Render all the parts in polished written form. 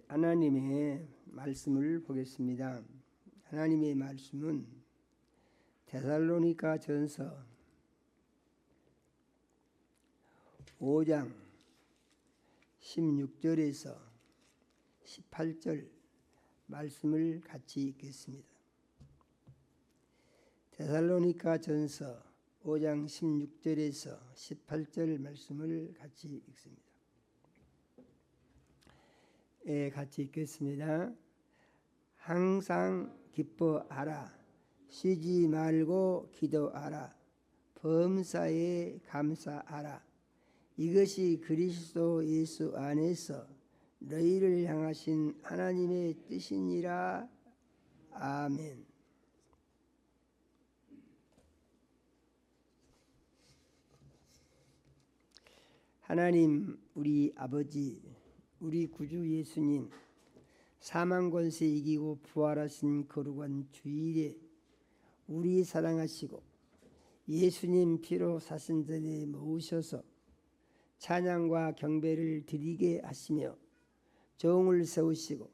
하나님의 말씀을 보겠습니다. 하나님의 말씀은 데살로니가 전서 5장 16절에서 18절 말씀을 같이 읽겠습니다. 데살로니가 전서 5장 16절에서 18절 말씀을 같이 읽습니다. 같이 읽겠습니다. 항상 기뻐하라. 쉬지 말고 기도하라. 범사에 감사하라. 이것이 그리스도 예수 안에서 너희를 향하신 하나님의 뜻이니라. 아멘. 하나님 우리 아버지, 우리 구주 예수님, 사망 권세 이기고 부활하신 거룩한 주일에 우리 사랑하시고 예수님 피로 사신전에 모으셔서 찬양과 경배를 드리게 하시며 종을 세우시고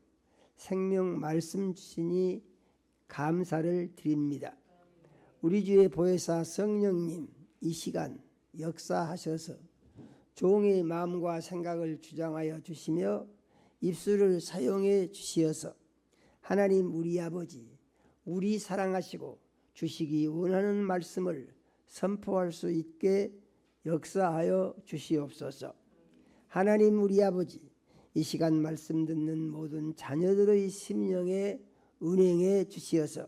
생명 말씀 주시니 감사를 드립니다. 우리 주의 보혜사 성령님 이 시간 역사하셔서 종의 마음과 생각을 주장하여 주시며 입술을 사용해 주시어서 하나님 우리 아버지, 우리 사랑하시고 주시기 원하는 말씀을 선포할 수 있게 역사하여 주시옵소서. 하나님 우리 아버지, 이 시간 말씀 듣는 모든 자녀들의 심령에 은행해 주시어서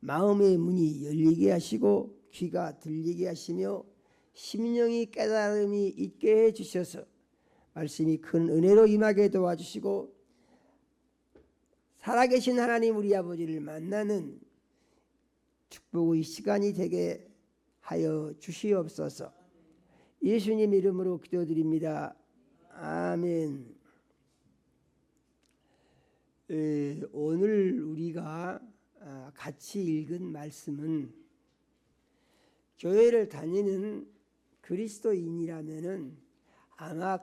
마음의 문이 열리게 하시고 귀가 들리게 하시며 심령이 깨달음이 있게 해주셔서 말씀이 큰 은혜로 임하게 도와주시고 살아계신 하나님 우리 아버지를 만나는 축복의 시간이 되게 하여 주시옵소서. 예수님 이름으로 기도드립니다. 아멘. 오늘 우리가 같이 읽은 말씀은 교회를 다니는 그리스도인이라면은 아마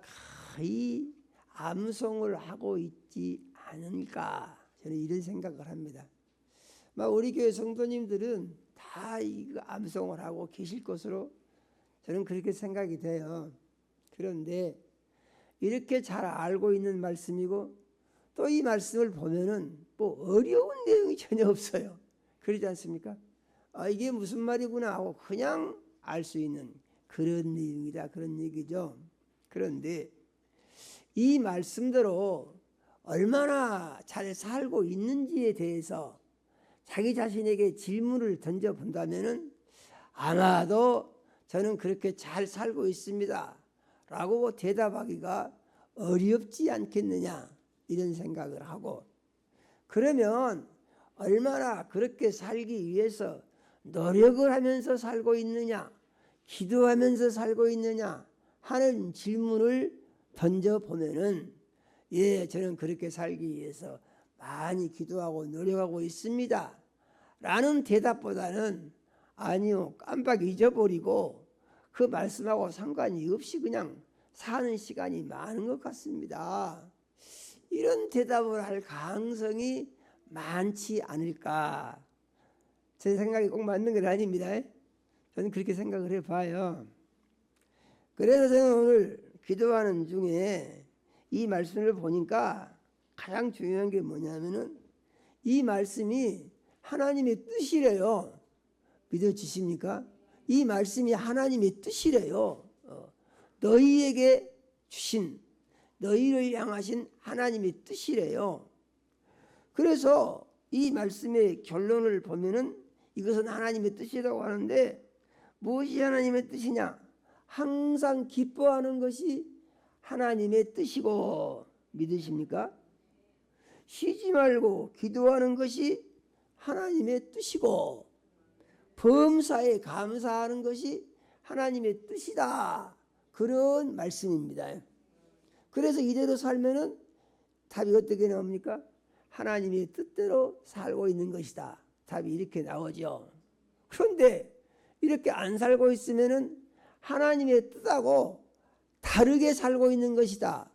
거의 암송을 하고 있지 않을까, 저는 이런 생각을 합니다. 우리 교회 성도님들은 다 이거 암송을 하고 계실 것으로 저는 그렇게 생각이 돼요. 그런데 이렇게 잘 알고 있는 말씀이고 또 이 말씀을 보면은 어려운 내용이 전혀 없어요. 그러지 않습니까? 이게 무슨 말이구나 하고 그냥 알 수 있는 그런 내용이다, 그런 얘기죠. 그런데 이 말씀대로 얼마나 잘 살고 있는지에 대해서 자기 자신에게 질문을 던져본다면은 아마도 저는 그렇게 잘 살고 있습니다 라고 대답하기가 어렵지 않겠느냐, 이런 생각을 하고, 그러면 얼마나 그렇게 살기 위해서 노력을 하면서 살고 있느냐, 기도하면서 살고 있느냐 하는 질문을 던져보면은 저는 그렇게 살기 위해서 많이 기도하고 노력하고 있습니다 라는 대답보다는 아니요, 깜빡 잊어버리고 그 말씀하고 상관이 없이 그냥 사는 시간이 많은 것 같습니다, 이런 대답을 할 가능성이 많지 않을까. 제 생각이 꼭 맞는 건 아닙니다. 저는 그렇게 생각을 해봐요. 그래서 저는 오늘 기도하는 중에 이 말씀을 보니까 가장 중요한 게 뭐냐면은 이 말씀이 하나님의 뜻이래요. 믿어지십니까? 이 말씀이 하나님의 뜻이래요. 너희에게 주신, 너희를 향하신 하나님의 뜻이래요. 그래서 이 말씀의 결론을 보면은 이것은 하나님의 뜻이라고 하는데, 무엇이 하나님의 뜻이냐? 항상 기뻐하는 것이 하나님의 뜻이고, 믿으십니까? 쉬지 말고 기도하는 것이 하나님의 뜻이고, 범사에 감사하는 것이 하나님의 뜻이다, 그런 말씀입니다. 그래서 이대로 살면은 답이 어떻게 나옵니까? 하나님의 뜻대로 살고 있는 것이다, 답이 이렇게 나오죠. 그런데 이렇게 안 살고 있으면은 하나님의 뜻하고 다르게 살고 있는 것이다,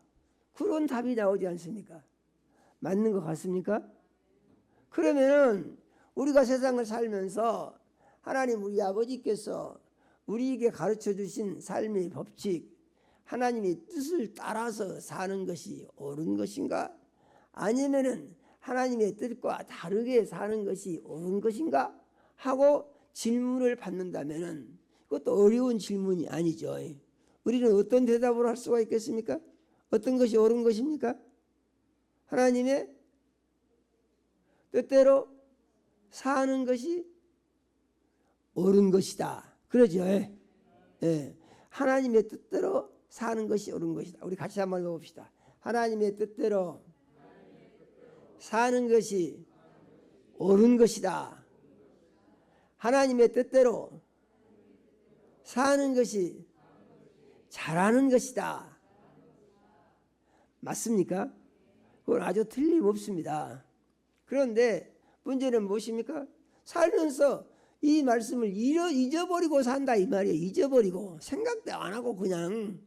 그런 답이 나오지 않습니까? 맞는 것 같습니까? 그러면은 우리가 세상을 살면서 하나님 우리 아버지께서 우리에게 가르쳐 주신 삶의 법칙, 하나님의 뜻을 따라서 사는 것이 옳은 것인가? 아니면은 하나님의 뜻과 다르게 사는 것이 옳은 것인가? 하고 질문을 받는다면은 그것도 어려운 질문이 아니죠. 우리는 어떤 대답을 할 수가 있겠습니까? 어떤 것이 옳은 것입니까? 하나님의 뜻대로 사는 것이 옳은 것이다. 그러죠. 예. 하나님의 뜻대로 사는 것이 옳은 것이다. 우리 같이 한번 읽어봅시다. 하나님의 뜻대로 사는 것이 옳은 것이다. 하나님의 뜻대로 사는 것이 잘하는 것이다. 맞습니까? 그건 아주 틀림없습니다. 그런데 문제는 무엇입니까? 살면서 이 말씀을 잊어버리고 산다 이 말이에요. 잊어버리고 생각도 안 하고 그냥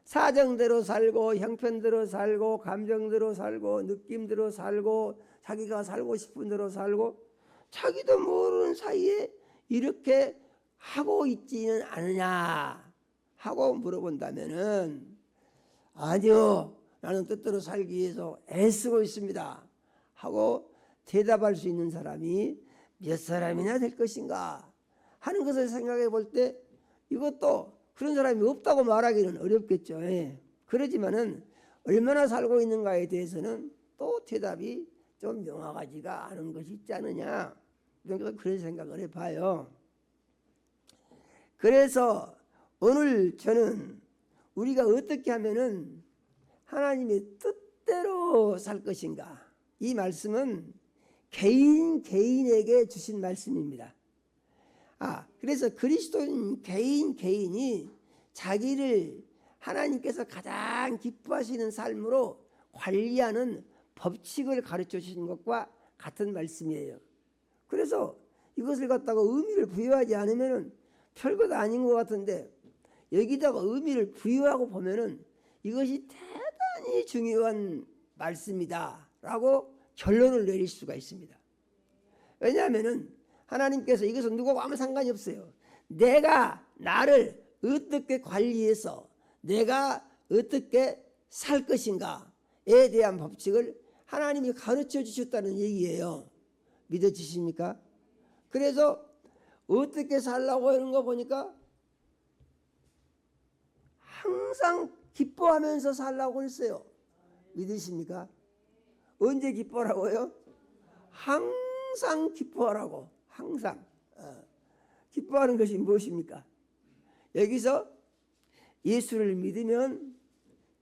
사정대로 살고 형편대로 살고 감정대로 살고 느낌대로 살고 자기가 살고 싶은 대로 살고 자기도 모르는 사이에 이렇게 하고 있지는 않느냐 하고 물어본다면은 아니요, 나는 뜻대로 살기 위해서 애쓰고 있습니다 하고 대답할 수 있는 사람이 몇 사람이나 될 것인가 하는 것을 생각해 볼 때 이것도 그런 사람이 없다고 말하기는 어렵겠죠. 그러지만은 얼마나 살고 있는가에 대해서는 또 대답이 좀 명확하지가 않은 것이 있지 않느냐, 그런 생각을 해봐요. 그래서 오늘 저는 우리가 어떻게 하면은 하나님의 뜻대로 살 것인가, 이 말씀은 개인에게 주신 말씀입니다. 그래서 그리스도인 개인이 자기를 하나님께서 가장 기뻐하시는 삶으로 관리하는 법칙을 가르쳐 주신 것과 같은 말씀이에요. 그래서 이것을 갖다가 의미를 부여하지 않으면 별것 아닌 것 같은데 여기다가 의미를 부여하고 보면은 이것이 대단히 중요한 말씀이다 라고 결론을 내릴 수가 있습니다. 왜냐하면은 하나님께서 이것은 누구하고 아무 상관이 없어요. 내가 나를 어떻게 관리해서 내가 어떻게 살 것인가에 대한 법칙을 하나님이 가르쳐 주셨다는 얘기예요. 믿어지십니까? 그래서 어떻게 살라고 하는 거 보니까 항상 기뻐하면서 살라고 했어요. 믿으십니까? 언제 기뻐하라고요? 항상 기뻐하라고. 항상. 기뻐하는 것이 무엇입니까? 여기서 예수를 믿으면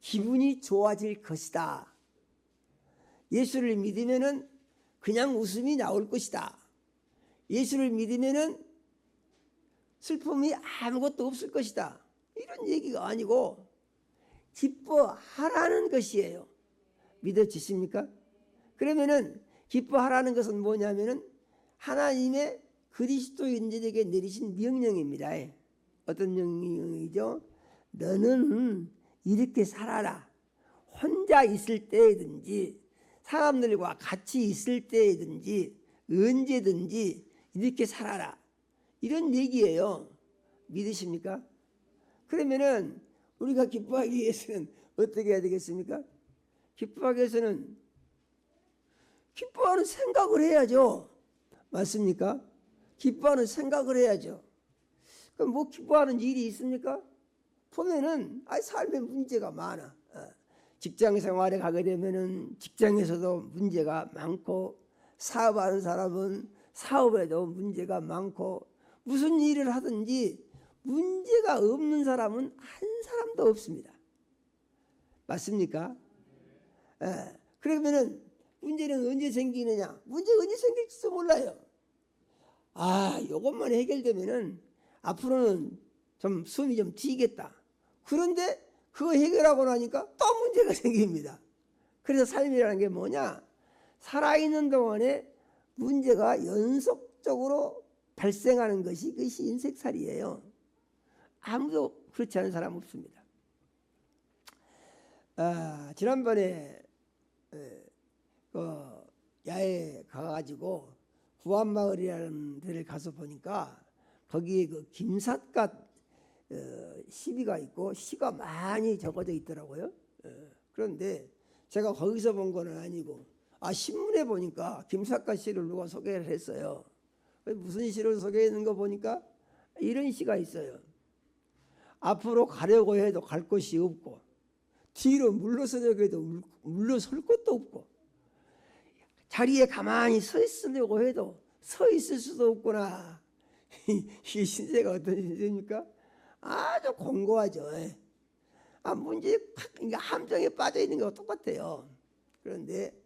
기분이 좋아질 것이다. 예수를 믿으면은 그냥 웃음이 나올 것이다. 예수를 믿으면은 슬픔이 아무것도 없을 것이다. 이런 얘기가 아니고 기뻐하라는 것이에요. 믿어지십니까? 그러면은 기뻐하라는 것은 뭐냐면은 하나님의 그리스도인들에게 내리신 명령입니다. 어떤 명령이죠? 너는 이렇게 살아라. 혼자 있을 때든지 사람들과 같이 있을 때든지 언제든지 이렇게 살아라. 이런 얘기예요. 믿으십니까? 그러면은 우리가 기뻐하기 위해서는 어떻게 해야 되겠습니까? 기뻐하기 위해서는 기뻐하는 생각을 해야죠. 맞습니까? 기뻐하는 생각을 해야죠. 그럼 뭐 기뻐하는 일이 있습니까? 보면은 삶에 문제가 많아. 직장 생활에 가게 되면은 직장에서도 문제가 많고, 사업하는 사람은 사업에도 문제가 많고, 무슨 일을 하든지 문제가 없는 사람은 한 사람도 없습니다. 맞습니까? 그러면은 문제는 언제 생기느냐? 문제가 언제 생길지도 몰라요. 이것만 해결되면은 앞으로는 좀 숨이 좀 튀겠다. 그런데 그거 해결하고 나니까 또 문제가 생깁니다. 그래서 삶이라는 게 뭐냐? 살아있는 동안에 문제가 연속적으로 발생하는 것이 그것이 인생살이에요. 아무도 그렇지 않은 사람 없습니다. 지난번에 그 야외 가가지고 구안마을이라는 데를 가서 보니까 거기에 그 김삿갓 시비가 있고 시가 많이 적어져 있더라고요. 그런데 제가 거기서 본 거는 아니고 신문에 보니까 김삿갓 시를 누가 소개를 했어요. 무슨 시를 소개했는 거 보니까 이런 시가 있어요. 앞으로 가려고 해도 갈 곳이 없고 뒤로 물러서려고 해도 물러설 곳도 없고 자리에 가만히 서 있으려고 해도 서 있을 수도 없구나. 이 신세가 어떤 신세입니까? 아주 공고하죠. 문제 함정에 빠져 있는 거와 똑같아요. 그런데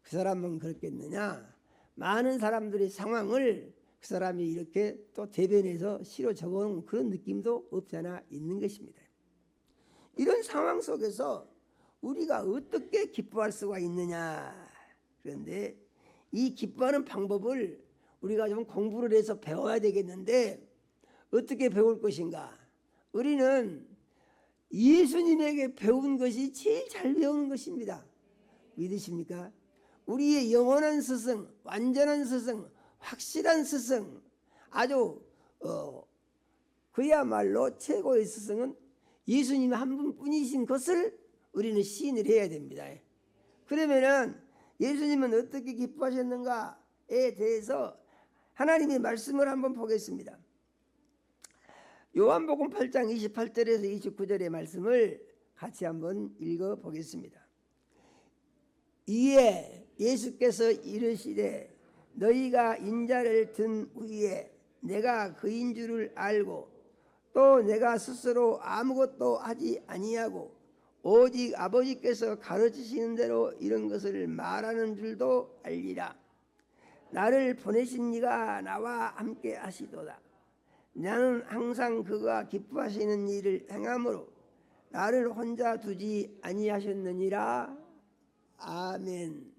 그 사람은 그렇겠느냐? 많은 사람들의 상황을 그 사람이 이렇게 또 대변해서 시로 적어놓은 그런 느낌도 없지 않아 있는 것입니다. 이런 상황 속에서 우리가 어떻게 기뻐할 수가 있느냐? 그런데 이 기뻐하는 방법을 우리가 좀 공부를 해서 배워야 되겠는데 어떻게 배울 것인가? 우리는 예수님에게 배운 것이 제일 잘 배우는 것입니다. 믿으십니까? 우리의 영원한 스승, 완전한 스승, 확실한 스승, 아주 그야말로 최고의 스승은 예수님 한 분뿐이신 것을 우리는 시인을 해야 됩니다. 그러면은 예수님은 어떻게 기뻐하셨는가에 대해서 하나님의 말씀을 한번 보겠습니다. 요한복음 8장 28절에서 29절의 말씀을 같이 한번 읽어 보겠습니다. 이에 예수께서 이르시되 너희가 인자를 든 후에 내가 그인 줄을 알고 또 내가 스스로 아무것도 하지 아니하고 오직 아버지께서 가르치시는 대로 이런 것을 말하는 줄도 알리라. 나를 보내신 이가 나와 함께 하시도다. 나는 항상 그가 기뻐하시는 일을 행함으로 나를 혼자 두지 아니하셨느니라. 아멘.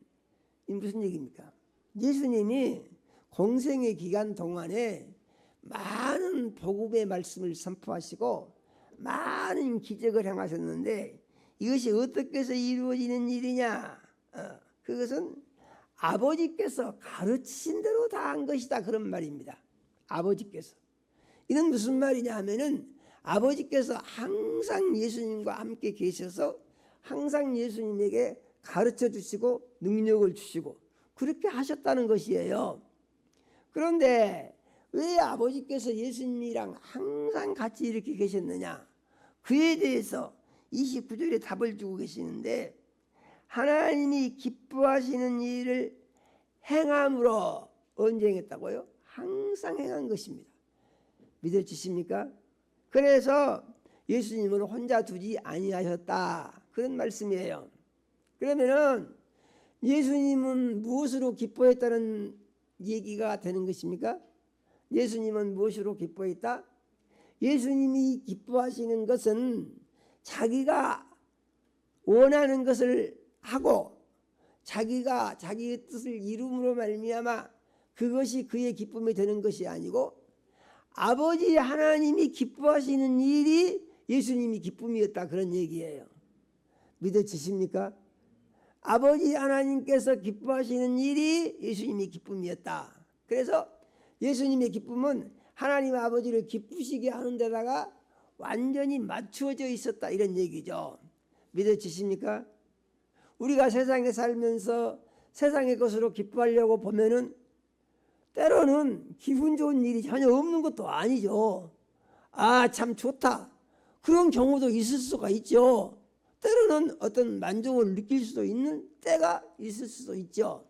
이 무슨 얘기입니까? 예수님이 공생의 기간 동안에 많은 복음의 말씀을 선포하시고 많은 기적을 행하셨는데 이것이 어떻게 해서 이루어지는 일이냐? 그것은 아버지께서 가르치신 대로 다 한 것이다, 그런 말입니다. 아버지께서. 이건 무슨 말이냐 하면은 아버지께서 항상 예수님과 함께 계셔서 항상 예수님에게 가르쳐 주시고 능력을 주시고 그렇게 하셨다는 것이에요. 그런데 왜 아버지께서 예수님이랑 항상 같이 이렇게 계셨느냐? 그에 대해서 29절에 답을 주고 계시는데 하나님이 기뻐하시는 일을 행함으로 언제 행했다고요? 항상 행한 것입니다. 믿어지십니까? 그래서 예수님은 혼자 두지 아니하셨다, 그런 말씀이에요. 그러면은 예수님은 무엇으로 기뻐했다는 얘기가 되는 것입니까? 예수님은 무엇으로 기뻐했다? 예수님이 기뻐하시는 것은 자기가 원하는 것을 하고 자기가 자기의 뜻을 이룸으로 말미암아 그것이 그의 기쁨이 되는 것이 아니고 아버지 하나님이 기뻐하시는 일이 예수님이 기쁨이었다, 그런 얘기예요. 믿어지십니까? 아버지 하나님께서 기뻐하시는 일이 예수님의 기쁨이었다. 그래서 예수님의 기쁨은 하나님 아버지를 기쁘시게 하는 데다가 완전히 맞추어져 있었다, 이런 얘기죠. 믿어지십니까? 우리가 세상에 살면서 세상의 것으로 기뻐하려고 보면은 때로는 기분 좋은 일이 전혀 없는 것도 아니죠. 참 좋다, 그런 경우도 있을 수가 있죠. 때로는 어떤 만족을 느낄 수도 있는 때가 있을 수도 있죠.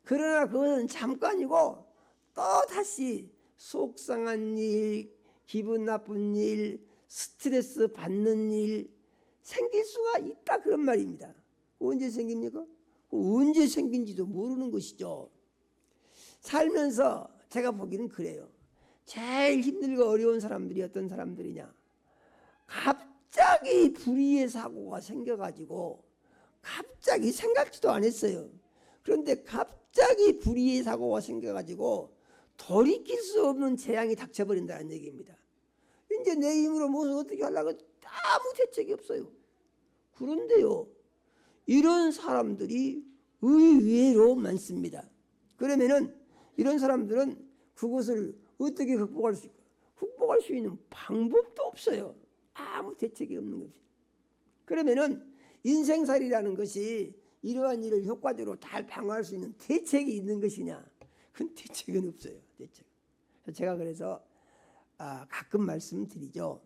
그러나 그것은 잠깐이고 또 다시 속상한 일, 기분 나쁜 일, 스트레스 받는 일 생길 수가 있다, 그런 말입니다. 언제 생깁니까? 언제 생긴지도 모르는 것이죠. 살면서 제가 보기는 그래요. 제일 힘들고 어려운 사람들이 어떤 사람들이냐? 갑자기 불의의 사고가 생겨가지고 갑자기 생각지도 않았어요. 그런데 갑자기 불의의 사고가 생겨가지고 돌이킬 수 없는 재앙이 닥쳐버린다는 얘기입니다. 이제 내 힘으로 무엇을 어떻게 하려고 아무 대책이 없어요. 그런데요, 이런 사람들이 의외로 많습니다. 그러면은 이런 사람들은 그것을 어떻게 극복할 수 있고, 극복할 수 있는 방법도 없어요. 아무 대책이 없는 것이. 그러면은 인생살이라는 것이 이러한 일을 효과적으로 잘 방어할 수 있는 대책이 있는 것이냐? 그건 대책은 없어요. 대책. 제가 그래서 가끔 말씀드리죠.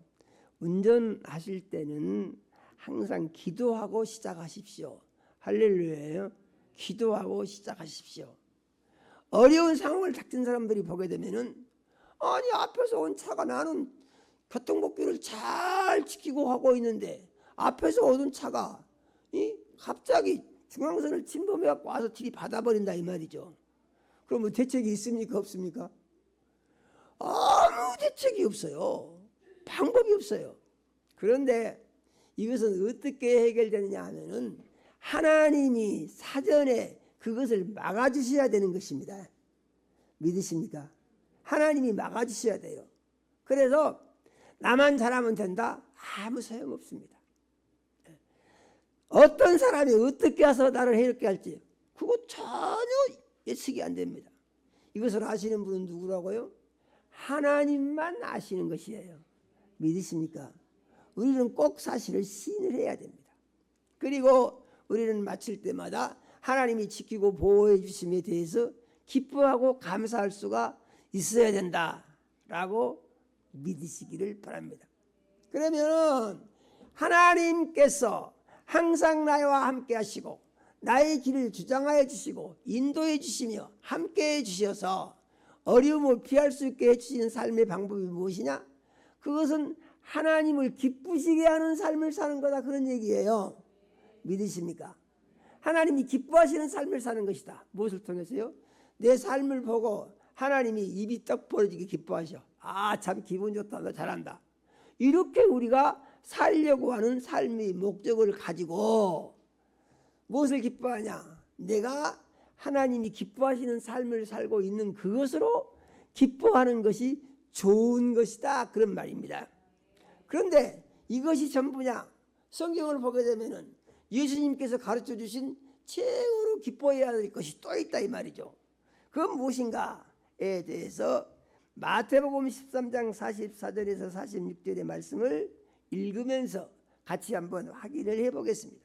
운전하실 때는 항상 기도하고 시작하십시오. 할렐루야예요. 기도하고 시작하십시오. 어려운 상황을 닥친 사람들이 보게 되면은, 아니 앞에서 온 차가, 나는 교통법규를 잘 지키고 하고 있는데 앞에서 오던 차가 갑자기 중앙선을 침범해 갖고 와서 들이받아버린다 이 말이죠. 그러면 대책이 있습니까 없습니까? 아무 대책이 없어요. 방법이 없어요. 그런데 이것은 어떻게 해결되느냐 하면은 하나님이 사전에 그것을 막아주셔야 되는 것입니다. 믿으십니까? 하나님이 막아주셔야 돼요. 그래서 나만 잘하면 된다? 아무 소용없습니다. 어떤 사람이 어떻게 해서 나를 해롭게 할지 그거 전혀 예측이 안 됩니다. 이것을 아시는 분은 누구라고요? 하나님만 아시는 것이에요. 믿으십니까? 우리는 꼭 사실을 시인을 해야 됩니다. 그리고 우리는 마칠 때마다 하나님이 지키고 보호해 주심에 대해서 기뻐하고 감사할 수가 있어야 된다라고 믿으시기를 바랍니다. 그러면 하나님께서 항상 나와 함께 하시고 나의 길을 주장하여 주시고 인도해 주시며 함께 해 주셔서 어려움을 피할 수 있게 해주시는 삶의 방법이 무엇이냐? 그것은 하나님을 기쁘시게 하는 삶을 사는 거다, 그런 얘기예요. 믿으십니까? 하나님이 기뻐하시는 삶을 사는 것이다. 무엇을 통해서요? 내 삶을 보고 하나님이 입이 떡 벌어지게 기뻐하셔. 아, 참 기분 좋다, 너 잘한다. 이렇게 우리가 살려고 하는 삶의 목적을 가지고 무엇을 기뻐하냐? 내가 하나님이 기뻐하시는 삶을 살고 있는 그것으로 기뻐하는 것이 좋은 것이다, 그런 말입니다. 그런데 이것이 전부냐? 성경을 보게 되면은 예수님께서 가르쳐 주신 최고로 기뻐해야 할 것이 또 있다 이 말이죠. 그건 무엇인가에 대해서 마태복음 13장 44절에서 46절의 말씀을 읽으면서 같이 한번 확인을 해보겠습니다.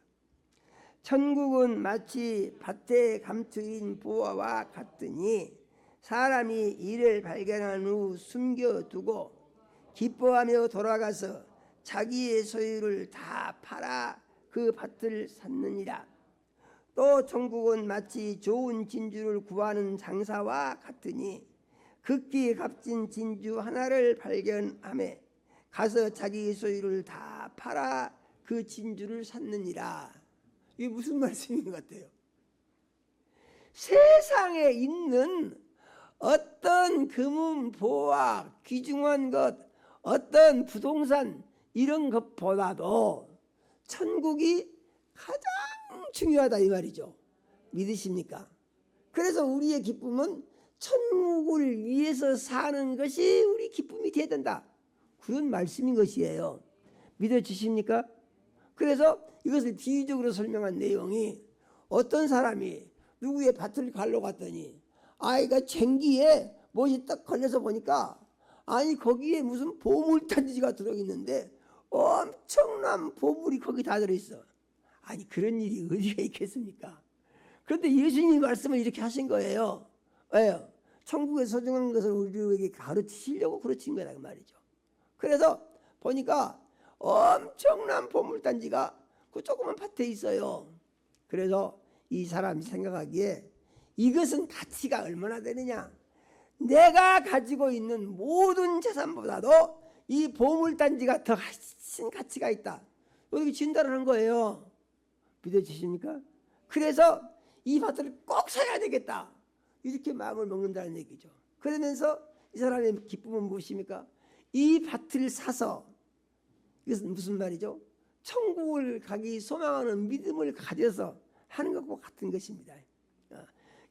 천국은 마치 밭에 감추인 보화와 같으니 사람이 이를 발견한 후 숨겨두고 기뻐하며 돌아가서 자기의 소유를 다 팔아 그 밭을 샀느니라. 또 천국은 마치 좋은 진주를 구하는 장사와 같으니 극히 값진 진주 하나를 발견하매 가서 자기 소유를 다 팔아 그 진주를 샀느니라. 이게 무슨 말씀인 것 같아요? 세상에 있는 어떤 금은 보화, 귀중한 것, 어떤 부동산 이런 것보다도 천국이 가장 중요하다 이 말이죠. 믿으십니까? 그래서 우리의 기쁨은 천국을 위해서 사는 것이 우리 기쁨이 되어야 된다, 그런 말씀인 것이에요. 믿어지십니까? 그래서 이것을 비유적으로 설명한 내용이, 어떤 사람이 누구의 밭을 갈러 갔더니 아이가 쟁기에 못이 딱 걸려서 보니까 아니 거기에 무슨 보물단지가 들어있는데 엄청난 보물이 거기 다 들어있어. 아니 그런 일이 어디가 있겠습니까? 그런데 예수님이 말씀을 이렇게 하신 거예요. 왜요? 천국의 소중한 것을 우리에게 가르치시려고 그러신 거라 그 말이죠. 그래서 보니까 엄청난 보물단지가 그 조그만 밭에 있어요. 그래서 이 사람이 생각하기에 이것은 가치가 얼마나 되느냐? 내가 가지고 있는 모든 재산보다도 이 보물단지가 더 훨씬 가치가 있다, 이렇게 진단을 한 거예요. 믿어지십니까? 그래서 이 밭을 꼭 사야 되겠다, 이렇게 마음을 먹는다는 얘기죠. 그러면서 이 사람의 기쁨은 무엇입니까? 이 밭을 사서, 이것은 무슨 말이죠? 천국을 가기 소망하는 믿음을 가져서 하는 것과 같은 것입니다.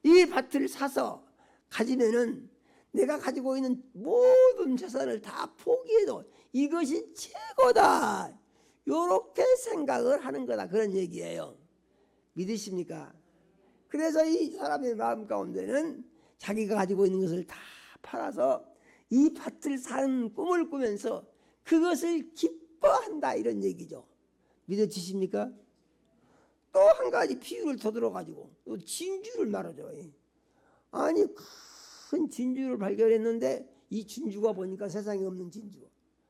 이 밭을 사서 가지면은 내가 가지고 있는 모든 재산을 다 포기해도 이것이 최고다, 요렇게 생각을 하는 거다, 그런 얘기예요. 믿으십니까? 그래서 이 사람의 마음 가운데는 자기가 가지고 있는 것을 다 팔아서 이 밭을 사는 꿈을 꾸면서 그것을 기뻐한다, 이런 얘기죠. 믿어지십니까? 또 한 가지 비유를 더 들어가지고 또 진주를 말하죠. 아니, 큰 진주를 발견했는데 이 진주가 보니까 세상에 없는 진주.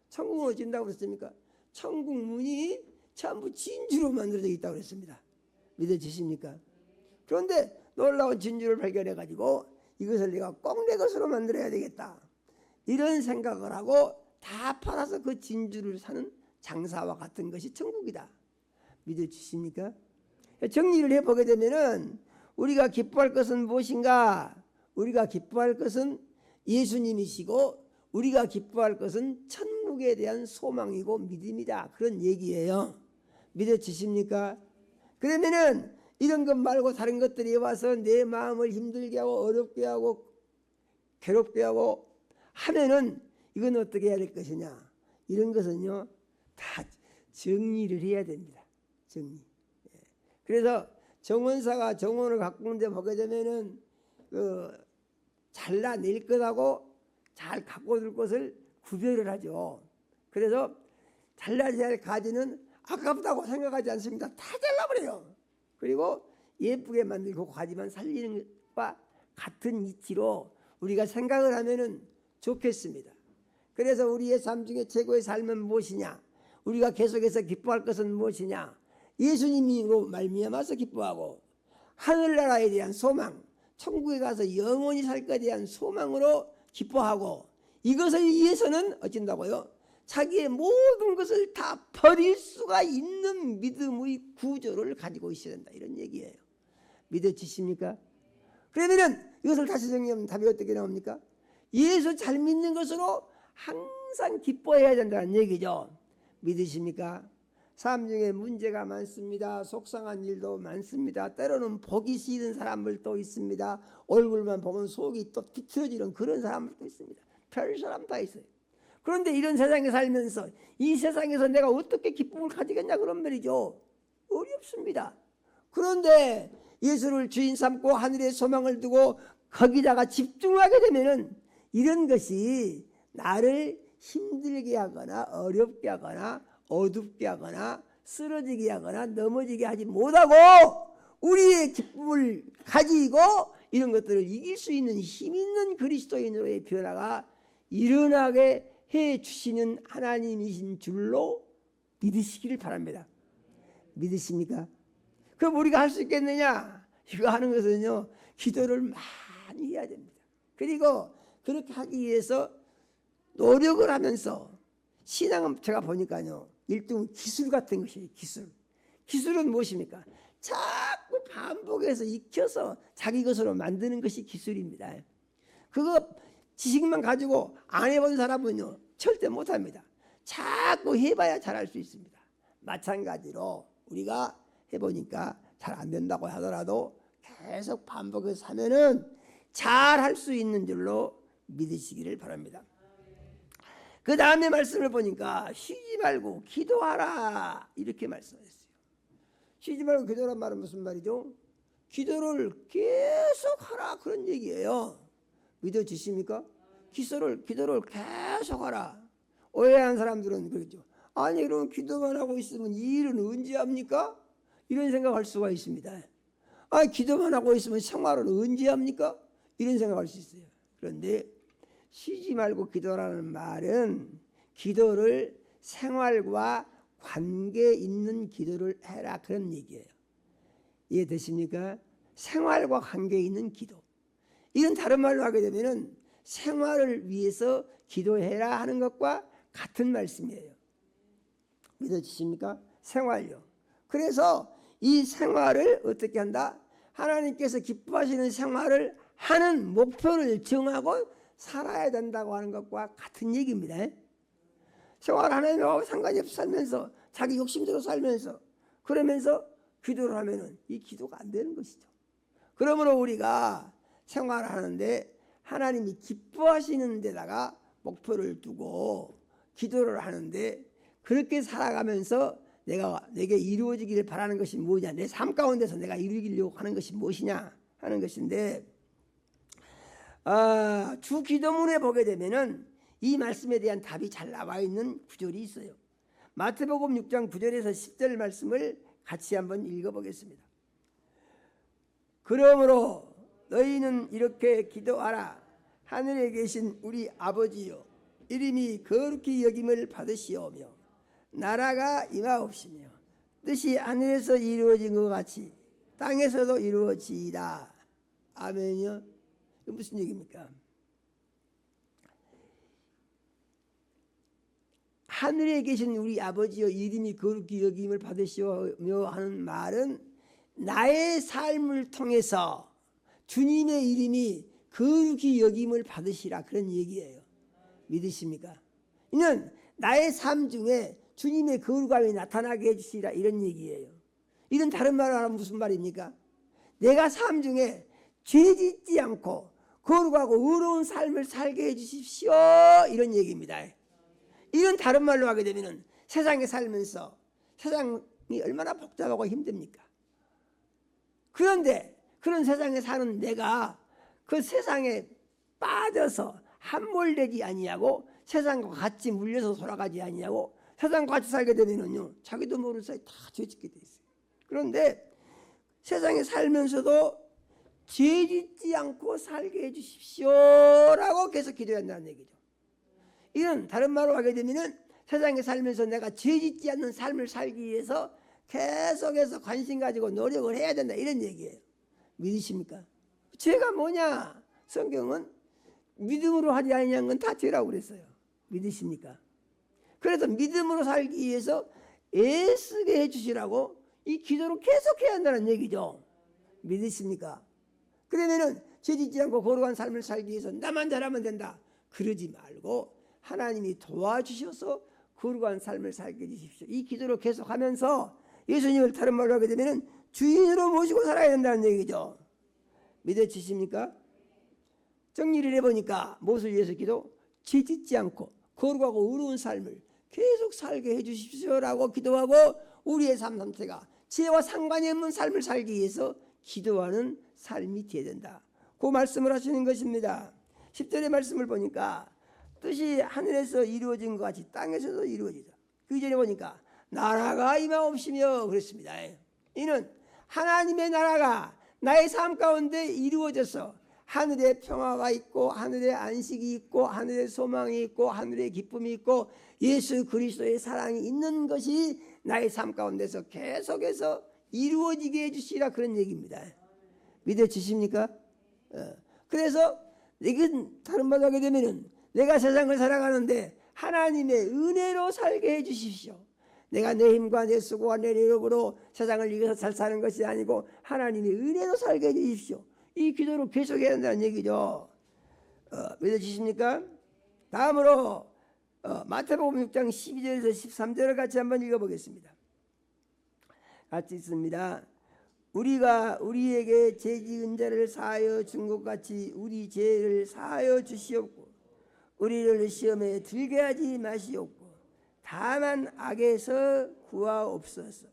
천국은 어쩐다고 그랬습니까? 천국 문이 전부 진주로 만들어져 있다고 그랬습니다. 믿어지십니까? 그런데 놀라운 진주를 발견해 가지고 이것을 내가 꼭 내 것으로 만들어야 되겠다, 이런 생각을 하고 다 팔아서 그 진주를 사는 장사와 같은 것이 천국이다. 믿어지십니까? 정리를 해보게 되면은 우리가 기뻐할 것은 무엇인가? 우리가 기뻐할 것은 예수님이시고 우리가 기뻐할 것은 천국에 대한 소망이고 믿음이다, 그런 얘기예요. 믿어지십니까? 그러면은 이런 것 말고 다른 것들이 와서 내 마음을 힘들게 하고 어렵게 하고 괴롭게 하고 하면은 이건 어떻게 해야 될 것이냐? 이런 것은요 다 정리를 해야 됩니다. 정리. 그래서 정원사가 정원을 가꾸는데 보게 되면은 잘라낼 것하고 잘 갖고 둘 것을 구별을 하죠. 그래서 잘라야 할 가지는 아깝다고 생각하지 않습니다. 다 잘라버려요. 그리고 예쁘게 만들고 가지만 살리는 것과 같은 이치로 우리가 생각을 하면은 좋겠습니다. 그래서 우리의 삶 중에 최고의 삶은 무엇이냐? 우리가 계속해서 기뻐할 것은 무엇이냐? 예수님으로 말미암아서 기뻐하고 하늘나라에 대한 소망, 천국에 가서 영원히 살 것에 대한 소망으로 기뻐하고, 이것을 위해서는 어쩐다고요? 자기의 모든 것을 다 버릴 수가 있는 믿음의 구조를 가지고 있어야 된다, 이런 얘기예요. 믿어지십니까? 그러면은 이것을 다시 정리하면 답이 어떻게 나옵니까? 예수 잘 믿는 것으로 항상 기뻐해야 된다는 얘기죠. 믿으십니까? 삶 중에 문제가 많습니다. 속상한 일도 많습니다. 때로는 보기 싫은 사람들도 있습니다. 얼굴만 보면 속이 또 비틀어지는 그런 사람들도 있습니다. 별 사람 다 있어요. 그런데 이런 세상에 살면서 이 세상에서 내가 어떻게 기쁨을 가지겠냐, 그런 말이죠. 어렵습니다. 그런데 예수를 주인 삼고 하늘의 소망을 두고 거기다가 집중하게 되면은 이런 것이 나를 힘들게 하거나 어렵게 하거나 어둡게 하거나 쓰러지게 하거나 넘어지게 하지 못하고 우리의 기쁨을 가지고 이런 것들을 이길 수 있는 힘 있는 그리스도인으로의 변화가 일어나게 해 주시는 하나님이신 줄로 믿으시기를 바랍니다. 믿으십니까? 그럼 우리가 할 수 있겠느냐? 이거 하는 것은요, 기도를 많이 해야 됩니다. 그리고 그렇게 하기 위해서 노력을 하면서, 신앙은 제가 보니까요, 일종 기술 같은 것이에요. 기술은 무엇입니까? 자꾸 반복해서 익혀서 자기 것으로 만드는 것이 기술입니다. 그거 지식만 가지고 안 해본 사람은요 절대 못합니다. 자꾸 해봐야 잘할 수 있습니다. 마찬가지로 우리가 해보니까 잘 안 된다고 하더라도 계속 반복해서 하면은 잘할 수 있는 줄로 믿으시기를 바랍니다. 그 다음에 말씀을 보니까 쉬지 말고 기도하라, 이렇게 말씀하셨어요. 쉬지 말고 기도하란 말은 무슨 말이죠? 기도를 계속하라, 그런 얘기예요. 믿어지십니까? 기도를 계속하라. 오해한 사람들은 그러죠. 아니, 그럼 기도만 하고 있으면 이 일은 언제 합니까? 이런 생각할 수가 있습니다. 아, 기도만 하고 있으면 생활은 언제 합니까? 이런 생각할 수 있어요. 그런데 쉬지 말고 기도라는 말은 기도를 생활과 관계 있는 기도를 해라, 그런 얘기예요. 이해되십니까? 생활과 관계 있는 기도. 이런 다른 말로 하게 되면은 생활을 위해서 기도해라 하는 것과 같은 말씀이에요. 믿어지십니까? 생활요. 그래서 이 생활을 어떻게 한다? 하나님께서 기뻐하시는 생활을 하는 목표를 정하고 살아야 된다고 하는 것과 같은 얘기입니다. 생활 하나님하고 상관이 없이 살면서 자기 욕심대로 살면서 그러면서 기도를 하면은 이 기도가 안 되는 것이죠. 그러므로 우리가 생활하는데 하나님이 기뻐하시는 데다가 목표를 두고 기도를 하는데 그렇게 살아가면서 내게 이루어지기를 바라는 것이 뭐냐, 내 삶 가운데서 내가 이루기려고 하는 것이 무엇이냐 하는 것인데, 주 기도문에 보게 되면은 이 말씀에 대한 답이 잘 나와 있는 구절이 있어요. 마태복음 6장 9절에서 10절 말씀을 같이 한번 읽어보겠습니다. 그러므로 너희는 이렇게 기도하라. 하늘에 계신 우리 아버지여, 이름이 거룩히 여김을 받으시오며 나라가 임하옵시며 뜻이 하늘에서 이루어진 것 같이 땅에서도 이루어지이다. 아멘이요. 이게 무슨 얘기입니까? 하늘에 계신 우리 아버지여, 이름이 거룩히 여김을 받으시오며 하는 말은 나의 삶을 통해서 주님의 이름이 거룩히 여김을 받으시라, 그런 얘기예요. 믿으십니까? 이는 나의 삶 중에 주님의 거룩함이 나타나게 해주시라, 이런 얘기예요. 이런 다른 말로 하면 무슨 말입니까? 내가 삶 중에 죄 짓지 않고 거룩하고 의로운 삶을 살게 해주십시오, 이런 얘기입니다. 이런 다른 말로 하게 되면 세상에 살면서 세상이 얼마나 복잡하고 힘듭니까? 그런데 그런 세상에 사는 내가 그 세상에 빠져서 함몰되지 아니하고 세상과 같이 물려서 돌아가지 아니하고 세상과 같이 살게 되면은요, 자기도 모르는 사이 다 죄짓게 돼 있어요. 그런데 세상에 살면서도 죄짓지 않고 살게 해주십시오라고 계속 기도해야 한다는 얘기죠. 이런 다른 말로 하게 되면은 세상에 살면서 내가 죄짓지 않는 삶을 살기 위해서 계속해서 관심 가지고 노력을 해야 된다, 이런 얘기예요. 믿으십니까? 죄가 뭐냐? 성경은 믿음으로 하지 아니한 건 다 죄라고 그랬어요. 믿으십니까? 그래서 믿음으로 살기 위해서 애쓰게 해주시라고 이 기도를 계속해야 한다는 얘기죠. 믿으십니까? 그러면은 죄짓지 않고 거룩한 삶을 살기 위해서 나만 잘하면 된다, 그러지 말고 하나님이 도와주셔서 거룩한 삶을 살게 해주십시오. 이 기도를 계속하면서 예수님을 다른 말로 하게 되면은 주인으로 모시고 살아야 된다는 얘기죠. 믿어지십니까? 정리를 해보니까 무엇을 위해서 기도? 죄 짓지 않고 거룩하고 의로운 삶을 계속 살게 해주십시오라고 기도하고 우리의 삶 상태가 죄와 상관이 없는 삶을 살기 위해서 기도하는 삶이 되어야 된다, 그 말씀을 하시는 것입니다. 10절의 말씀을 보니까 뜻이 하늘에서 이루어진 것 같이 땅에서도 이루어지다. 그 전에 보니까 나라가 임하옵시며 그랬습니다. 이는 하나님의 나라가 나의 삶 가운데 이루어져서 하늘에 평화가 있고 하늘에 안식이 있고 하늘에 소망이 있고 하늘에 기쁨이 있고 예수 그리스도의 사랑이 있는 것이 나의 삶 가운데서 계속해서 이루어지게 해주시라, 그런 얘기입니다. 믿어지십니까? 그래서 이건 다른 말로 하게 되면은 내가 세상을 살아가는데 하나님의 은혜로 살게 해주십시오. 내가 내 힘과 내 수고와 내 노력으로 세상을 이겨서 잘 사는 것이 아니고 하나님의 은혜로 살게 해주십시오. 이 기도를 계속해야 한다는 얘기죠. 믿어지십니까? 다음으로 마태복음 6장 12절에서 13절을 같이 한번 읽어보겠습니다. 같이 있습니다. 우리가 우리에게 죄 지은 자를 사하여 준 것 같이 우리 죄를 사하여 주시옵고 우리를 시험에 들게 하지 마시옵고 다만 악에서 구하옵소서.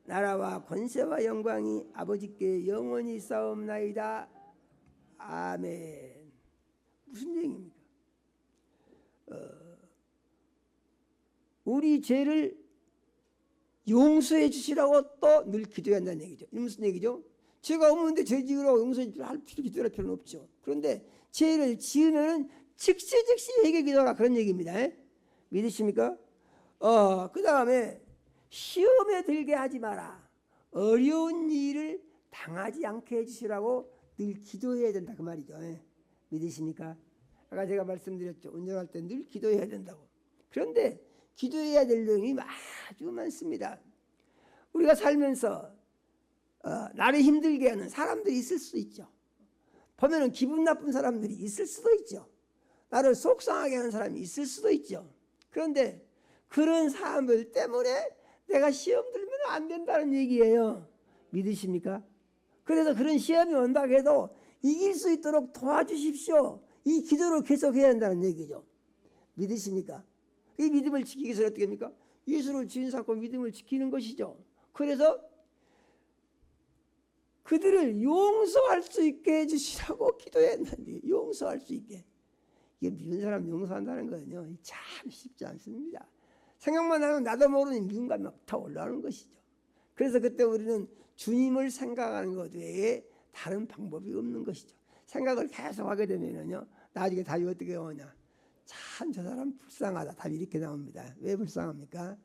나라와 권세와 영광이 아버지께 영원히 싸움나이다. 아멘. 무슨 얘기입니까? 우리 죄를 용서해 주시라고 또 늘 기도한다는 얘기죠. 무슨 얘기죠? 죄가 없는데 죄 지으라고 용서해 주시라고 기도할 필요는 없죠. 그런데 죄를 지으면 즉시 회개 기도하라, 그런 얘기입니다. 믿으십니까? 그 다음에 시험에 들게 하지 마라. 어려운 일을 당하지 않게 해주시라고 늘 기도해야 된다, 그 말이죠. 믿으십니까? 아까 제가 말씀드렸죠. 운전할 때 늘 기도해야 된다고. 그런데 기도해야 될 내용이 아주 많습니다. 우리가 살면서 나를 힘들게 하는 사람들이 있을 수도 있죠. 보면은 기분 나쁜 사람들이 있을 수도 있죠. 나를 속상하게 하는 사람이 있을 수도 있죠. 그런데 그런 사람들 때문에 내가 시험 들면 안 된다는 얘기예요. 믿으십니까? 그래서 그런 시험이 온다고 해도 이길 수 있도록 도와주십시오. 이 기도를 계속해야 한다는 얘기죠. 믿으십니까? 이 믿음을 지키기 위해서 어떻게 합니까? 예수를 주인 삼고 믿음을 지키는 것이죠. 그래서 그들을 용서할 수 있게 해주시라고 기도했는데, 용서할 수 있게. 이게 믿는 사람 용서한다는 거는요, 참 쉽지 않습니다. 생각만 하면 나도 모르는 미움감이 막 다 올라오는 것이죠. 그래서 그때 우리는 주님을 생각하는 것 외에 다른 방법이 없는 것이죠. 생각을 계속 하게 되면요, 나중에 답이 어떻게 오냐. 참 저 사람 불쌍하다. 답이 이렇게 나옵니다. 왜 불쌍합니까?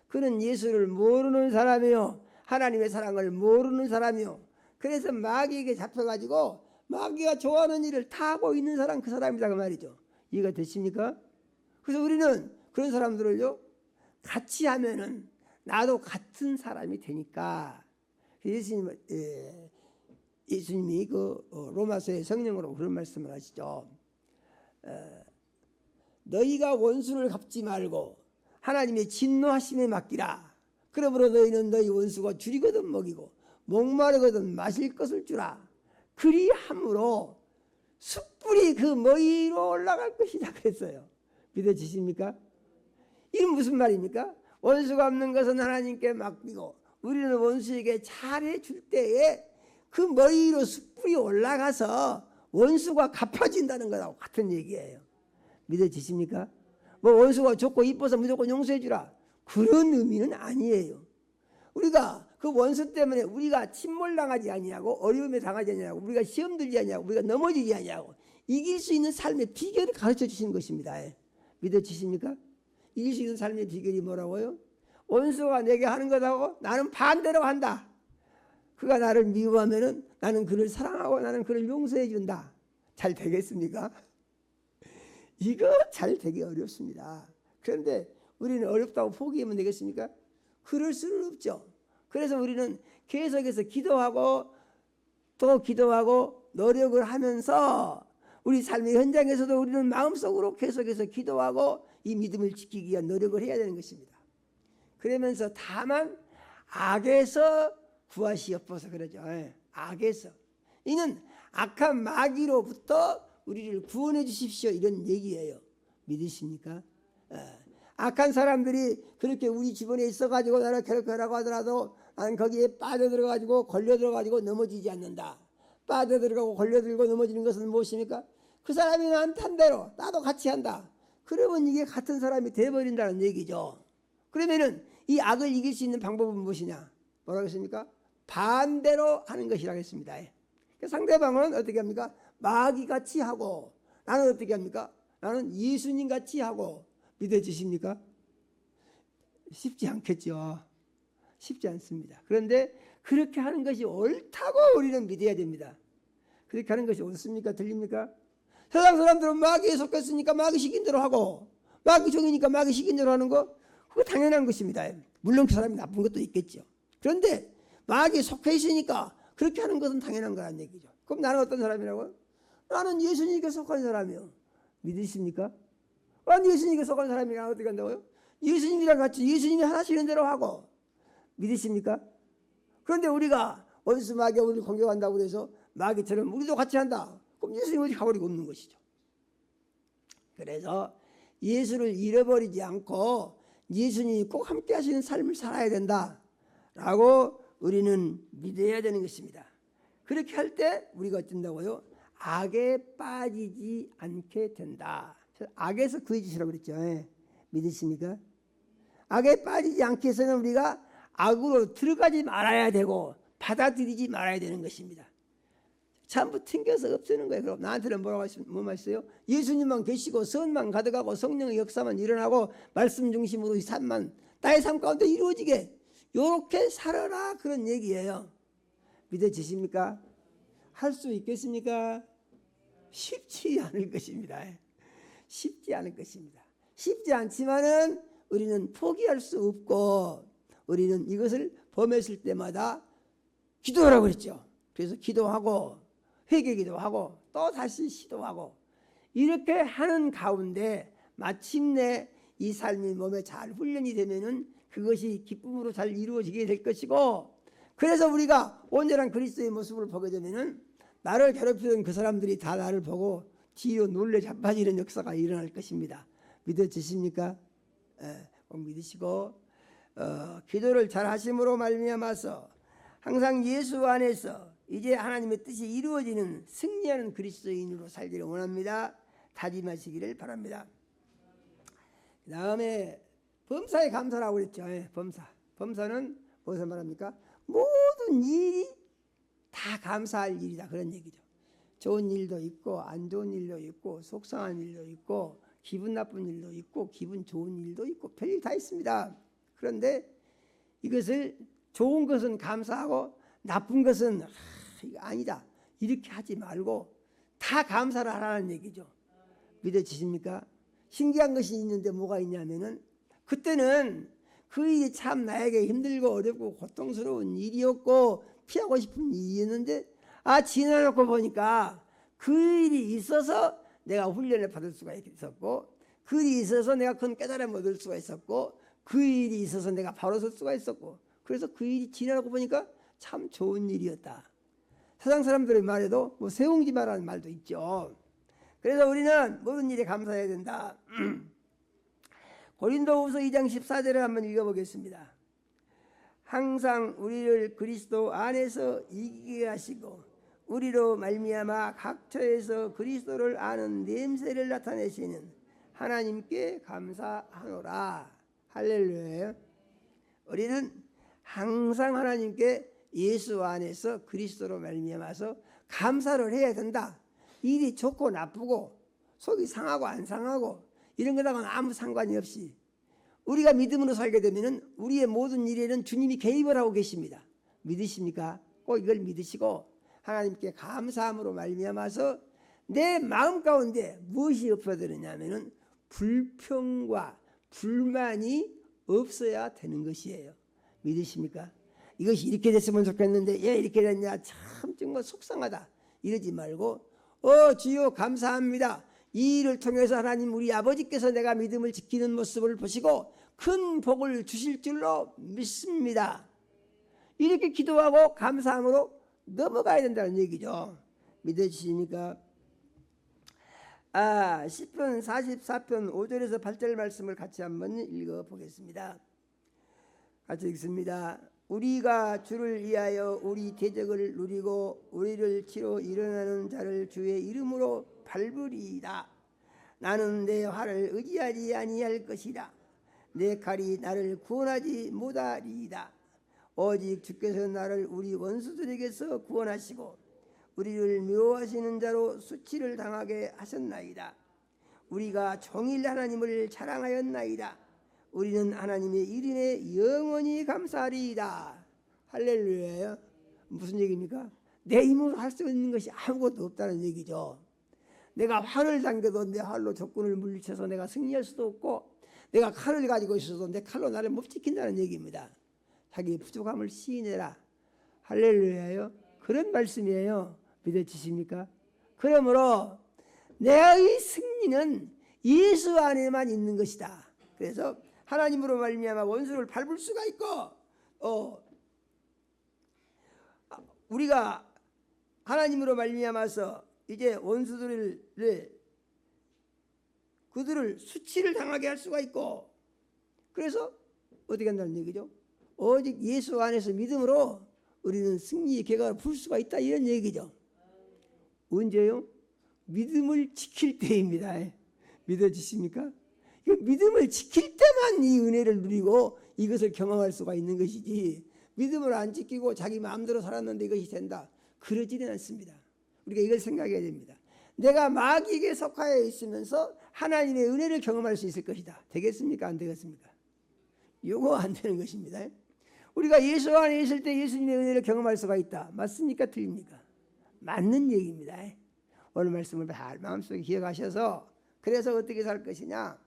그는 예수를 모르는 사람이요, 하나님의 사랑을 모르는 사람이요. 그래서 마귀에게 잡혀가지고 마귀가 좋아하는 일을 다 하고 있는 사람, 그 사람이다 그 말이죠. 이해가 되십니까? 그래서 우리는 그런 사람들을요, 같이 하면은 나도 같은 사람이 되니까. 예수님이 그 로마서의 성령으로 그런 말씀을 하시죠. 너희가 원수를 갚지 말고 하나님의 진노하심에 맡기라. 그러므로 너희는 너희 원수가 줄이거든 먹이고 목마르거든 마실 것을 주라. 그리함으로 숯불이 그 머리로 올라갈 것이다 그랬어요. 믿어지십니까? 이건 무슨 말입니까? 원수가 없는 것은 하나님께 맡기고 우리는 원수에게 잘해줄 때에 그 머리로 숯불이 올라가서 원수가 갚아진다는 거하고 같은 얘기예요. 믿어지십니까? 뭐 원수가 좋고 이뻐서 무조건 용서해주라, 그런 의미는 아니에요. 우리가 그 원수 때문에 우리가 침몰당하지 아니하고 어려움에 당하지 아니하고 우리가 시험 들지 아니하고 우리가 넘어지지 아니하고 이길 수 있는 삶의 비결을 가르쳐 주시는 것입니다. 믿어지십니까? 이길 수 있는 삶의 비결이 뭐라고요? 원수가 내게 하는 것하고 나는 반대로 한다. 그가 나를 미워하면은 나는 그를 사랑하고 나는 그를 용서해 준다. 잘 되겠습니까? 이거 잘 되기 어렵습니다. 그런데 우리는 어렵다고 포기하면 되겠습니까? 그럴 수는 없죠. 그래서 우리는 계속해서 기도하고 또 기도하고 노력을 하면서 우리 삶의 현장에서도 우리는 마음속으로 계속해서 기도하고 이 믿음을 지키기 위한 노력을 해야 되는 것입니다. 그러면서 다만 악에서 구하시옵소서 그러죠. 악에서. 이는 악한 마귀로부터 우리를 구원해 주십시오, 이런 얘기예요. 믿으십니까? 악한 사람들이 그렇게 우리 주변에 있어가지고 나를 괴롭혀라고 하더라도 나는 거기에 빠져들어가지고 걸려들어가지고 넘어지지 않는다. 빠져들어가고 걸려들고 넘어지는 것은 무엇입니까? 그 사람이 나한테 한 대로 나도 같이 한다. 그러면 이게 같은 사람이 돼버린다는 얘기죠. 그러면은 이 악을 이길 수 있는 방법은 무엇이냐? 뭐라고 했습니까? 반대로 하는 것이라고 했습니다. 상대방은 어떻게 합니까? 마귀같이 하고 나는 어떻게 합니까? 나는 예수님같이 하고. 믿어지십니까? 쉽지 않겠죠. 쉽지 않습니다. 그런데 그렇게 하는 것이 옳다고 우리는 믿어야 됩니다. 그렇게 하는 것이 옳습니까? 틀립니까? 세상 사람들은 마귀에 속했으니까 마귀 시킨 대로 하고 마귀 종이니까 마귀 시킨 대로 하는 거, 그거 당연한 것입니다. 물론 그 사람이 나쁜 것도 있겠죠. 그런데 마귀에 속해 있으니까 그렇게 하는 것은 당연한 거란 얘기죠. 그럼 나는 어떤 사람이라고요? 나는 예수님께 속한 사람이요. 믿으십니까? 나는 예수님께 속한 사람이랑 어떻게 한다고요? 예수님이랑 같이 예수님이 하시는 대로 하고. 믿으십니까? 그런데 우리가 원수 마귀가 우리를 공격한다고 해서 마귀처럼 우리도 같이 한다. 그럼 예수님 어디 가버리고 없는 것이죠. 그래서 예수를 잃어버리지 않고 예수님이 꼭 함께 하시는 삶을 살아야 된다라고 우리는 믿어야 되는 것입니다. 그렇게 할 때 우리가 어쩐다고요? 악에 빠지지 않게 된다. 악에서 구해주시라고 그랬죠. 믿으십니까? 악에 빠지지 않게 해서는 우리가 악으로 들어가지 말아야 되고 받아들이지 말아야 되는 것입니다. 전부 튕겨서 없애는 거예요. 그럼 나한테는 뭐라고 말씀하셨어요? 예수님만 계시고 선만 가득하고 성령의 역사만 일어나고 말씀 중심으로 이 삶만 나의 삶 가운데 이루어지게 이렇게 살아라, 그런 얘기예요. 믿어지십니까? 할 수 있겠습니까? 쉽지 않을 것입니다. 쉽지 않을 것입니다. 쉽지 않지만은 우리는 포기할 수 없고 우리는 이것을 범했을 때마다 기도하라고 그랬죠. 그래서 기도하고 회개기도 하고 또 다시 시도하고 이렇게 하는 가운데 마침내 이 삶이 몸에 잘 훈련이 되면은 그것이 기쁨으로 잘 이루어지게 될 것이고, 그래서 우리가 온전한 그리스도의 모습을 보게 되면은 나를 괴롭히던 그 사람들이 다 나를 보고 뒤로 놀래 자빠지는 역사가 일어날 것입니다. 믿어지십니까? 꼭 믿으시고 기도를 잘 하심으로 말미암아서 항상 예수 안에서 이제 하나님의 뜻이 이루어지는 승리하는 그리스도인으로 살기를 원합니다. 다짐하시기를 바랍니다. 그 다음에 범사에 감사라고 그랬죠. 범사는 무엇을 말합니까? 모든 일이 다 감사할 일이다, 그런 얘기죠. 좋은 일도 있고 안 좋은 일도 있고 속상한 일도 있고 기분 나쁜 일도 있고 기분 좋은 일도 있고 별일 다 있습니다. 그런데 이것을 좋은 것은 감사하고 나쁜 것은 이거 아니다 이렇게 하지 말고 다 감사를 하라는 얘기죠. 믿어지십니까? 신기한 것이 있는데 뭐가 있냐면은 그때는 그 일이 참 나에게 힘들고 어렵고 고통스러운 일이었고 피하고 싶은 일이었는데 지나놓고 보니까 그 일이 있어서 내가 훈련을 받을 수가 있었고 그 일이 있어서 내가 큰 깨달음을 얻을 수가 있었고 그 일이 있어서 내가 바로 설 수가 있었고 그래서 그 일이 지나고 보니까 참 좋은 일이었다. 세상 사람들의 말에도 뭐 세웅지마라는 말도 있죠. 그래서 우리는 모든 일에 감사해야 된다. 고린도후서 2장 14절을 한번 읽어보겠습니다. 항상 우리를 그리스도 안에서 이기게 하시고 우리로 말미암아 각 처에서 그리스도를 아는 냄새를 나타내시는 하나님께 감사하노라. 할렐루야. 우리는 항상 하나님께 예수 안에서 그리스도로 말미암아서 감사를 해야 된다. 일이 좋고 나쁘고 속이 상하고 안 상하고 이런 거랑은 아무 상관이 없이 우리가 믿음으로 살게 되면 우리의 모든 일에는 주님이 개입을 하고 계십니다. 믿으십니까? 꼭 이걸 믿으시고 하나님께 감사함으로 말미암아서 내 마음 가운데 무엇이 엎어드느냐면은 불평과 불만이 없어야 되는 것이에요. 믿으십니까? 이것이 이렇게 됐으면 좋겠는데 왜 이렇게 됐냐 참 정말 속상하다 이러지 말고 주여 감사합니다. 이 일을 통해서 하나님 우리 아버지께서 내가 믿음을 지키는 모습을 보시고 큰 복을 주실 줄로 믿습니다. 이렇게 기도하고 감사함으로 넘어가야 된다는 얘기죠. 믿으시니까 시편 44편 5절에서 8절 말씀을 같이 한번 읽어보겠습니다. 같이 읽습니다. 우리가 주를 위하여 우리 대적을 누리고 우리를 치러 일어나는 자를 주의 이름으로 밟으리이다. 나는 내 활을 의지하지 아니할 것이라. 내 칼이 나를 구원하지 못하리이다. 오직 주께서 나를 우리 원수들에게서 구원하시고 우리를 미워하시는 자로 수치를 당하게 하셨나이다. 우리가 종일 하나님을 자랑하였나이다. 우리는 하나님의 이름에 영원히 감사하리이다. 할렐루야. 무슨 얘기입니까? 내 힘으로 할 수 있는 것이 아무것도 없다는 얘기죠. 내가 활을 당겨도 내 활로 적군을 물리쳐서 내가 승리할 수도 없고 내가 칼을 가지고 있어도 내 칼로 나를 못 지킨다는 얘기입니다. 자기 부족함을 시인해라. 할렐루야요. 그런 말씀이에요. 믿어지십니까? 그러므로 내의 승리는 예수 안에만 있는 것이다. 그래서 하나님으로 말미암아 원수를 밟을 수가 있고 우리가 하나님으로 말미암아서 이제 원수들을 그들을 수치를 당하게 할 수가 있고 그래서 어떻게 한다는 얘기죠? 오직 예수 안에서 믿음으로 우리는 승리의 궤가를 풀 수가 있다 이런 얘기죠. 언제요? 믿음을 지킬 때입니다. 믿어지십니까? 믿음을 지킬 때만 이 은혜를 누리고 이것을 경험할 수가 있는 것이지 믿음을 안 지키고 자기 마음대로 살았는데 이것이 된다. 그러지는 않습니다. 우리가 이걸 생각해야 됩니다. 내가 마귀에게 속하여 있으면서 하나님의 은혜를 경험할 수 있을 것이다. 되겠습니까? 안 되겠습니까? 이거 안 되는 것입니다. 우리가 예수 안에 있을 때 예수님의 은혜를 경험할 수가 있다. 맞습니까? 틀립니까? 맞는 얘기입니다. 오늘 말씀을 잘 마음속에 기억하셔서 그래서 어떻게 살 것이냐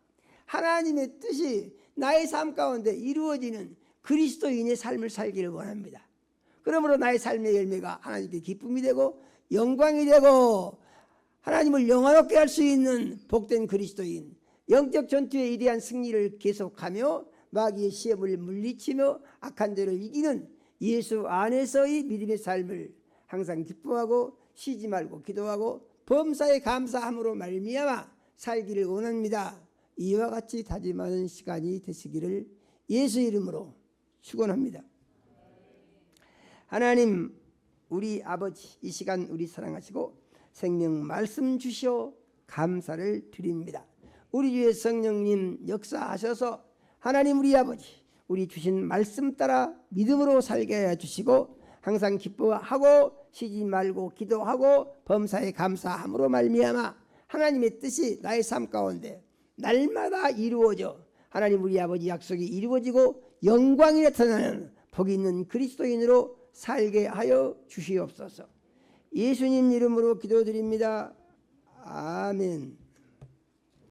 하나님의 뜻이 나의 삶 가운데 이루어지는 그리스도인의 삶을 살기를 원합니다. 그러므로 나의 삶의 열매가 하나님께 기쁨이 되고 영광이 되고 하나님을 영화롭게 할 수 있는 복된 그리스도인 영적 전투의 위대한 승리를 계속하며 마귀의 시험을 물리치며 악한 죄를 이기는 예수 안에서의 믿음의 삶을 항상 기뻐하고 쉬지 말고 기도하고 범사에 감사함으로 말미암아 살기를 원합니다. 이와 같이 다짐하는 시간이 되시기를 예수 이름으로 축원합니다. 하나님 우리 아버지, 이 시간 우리 사랑하시고 생명 말씀 주시어 감사를 드립니다. 우리 주의 성령님 역사하셔서 하나님 우리 아버지, 우리 주신 말씀 따라 믿음으로 살게 해주시고 항상 기뻐하고 쉬지 말고 기도하고 범사에 감사함으로 말미암아 하나님의 뜻이 나의 삶 가운데 날마다 이루어져 하나님 우리 아버지 약속이 이루어지고 영광이 나타나는 복이 있는 그리스도인으로 살게 하여 주시옵소서. 예수님 이름으로 기도드립니다. 아멘.